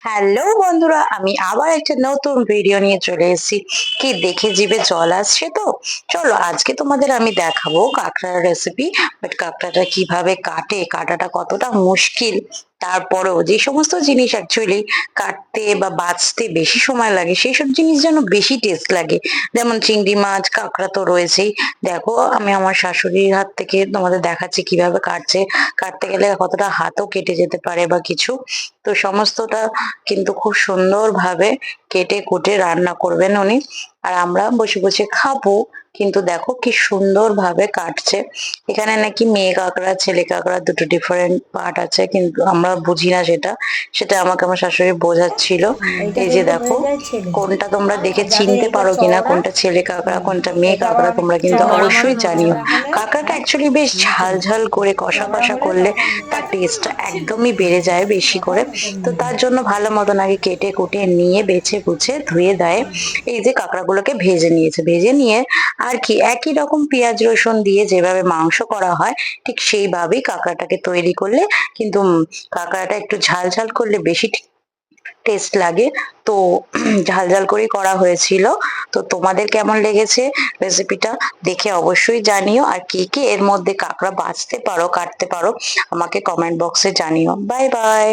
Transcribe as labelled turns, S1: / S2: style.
S1: Hello বন্ধুরা, আমি আবার একটা নতুন ভিডিও নিয়ে চলে এসেছি। কি দেখে জিভে জল আসছে তো? চলো আজকে তোমাদের আমি দেখাবো কাঁকড়ার রেসিপি। বাট কাঁকড়াটা কিভাবে কাটাটা কতটা মুশকিল। তারপরেও যে সমস্ত জিনিস অ্যাকচুয়ালি কাটতে বা বাছতে বেশি সময় লাগে সেই সব জিনিস যেন বেশি টেস্ট লাগে। যেমন চিংড়ি মাছ, কাঁকড়া তো রয়েছেই। দেখো আমি আমার শাশুড়ির হাত থেকে তোমাদের দেখাচ্ছি কিভাবে কাটছে। কাটতে গেলে কতটা হাতও কেটে যেতে পারে বা কিছু। তো সমস্তটা কিন্তু খুব সুন্দরভাবে কেটে কুটে রান্না করবেন উনি। আর আমরা বসে বসে খাবো। কিন্তু দেখো কি সুন্দরভাবে কাটছে। এখানে নাকি মেয়ে কাঁকড়া ছেলে কাঁকড়া দুটো ডিফারেন্ট পার্ট আছে, কিন্তু আমরা বুঝি না সেটা। সেটা আমাকে আমার শাশুড়ি বোঝাচ্ছিল।
S2: এইটা
S1: এই যে
S2: দেখলে
S1: দেখো
S2: বোঝা যায় ছেলে।
S1: কোনটা তোমরা দেখে
S2: আর যাদের
S1: চিনতে
S2: এইটা
S1: পারো কিনা,
S2: চওড়া,
S1: কোনটা ছেলে কাঁকড়া কোনটা মেয়ে
S2: এটা
S1: কাঁকড়া
S2: আবার
S1: তোমরা কিন্তু
S2: চওড়া
S1: অবশ্যই
S2: মাছ
S1: জানিও।
S2: হলে
S1: কাঁকড়াটা অ্যাকচুয়ালি বেশ ঝাল ঝাল করে কষা
S2: চওড়া
S1: কষা
S2: হলে
S1: করলে
S2: তখন
S1: তার টেস্টটা একদমই বেড়ে যায় বেশি করে।
S2: তখন এটা
S1: তো
S2: নিয়ে
S1: তার
S2: নেবে।
S1: জন্য ভালো মতন আগে কেটে কুটে নিয়ে বেছে বুছে ধুয়ে দেয়। এই যে কাঁকড়াগুলোকে ভেজে নিয়েছে, ভেজে নিয়ে আর কি একই রকম পেঁয়াজ রসুন দিয়ে যেভাবে মাংস করা হয় ঠিক সেইভাবেই কাঁকড়াটাকে তৈরি করলে কিন্তু কাঁকড়াটা একটু ঝাল ঝাল করলে বেশি টেস্ট লাগে। তো ঝাল ঝাল করেই করা হয়েছিল। তো তোমাদের কেমন লেগেছে রেসিপিটা দেখে অবশ্যই জানিও। আর কে কে এর মধ্যে কাঁকড়া বাছতে পারো কাটতে পারো আমাকে কমেন্ট বক্সে জানিও। Bye bye.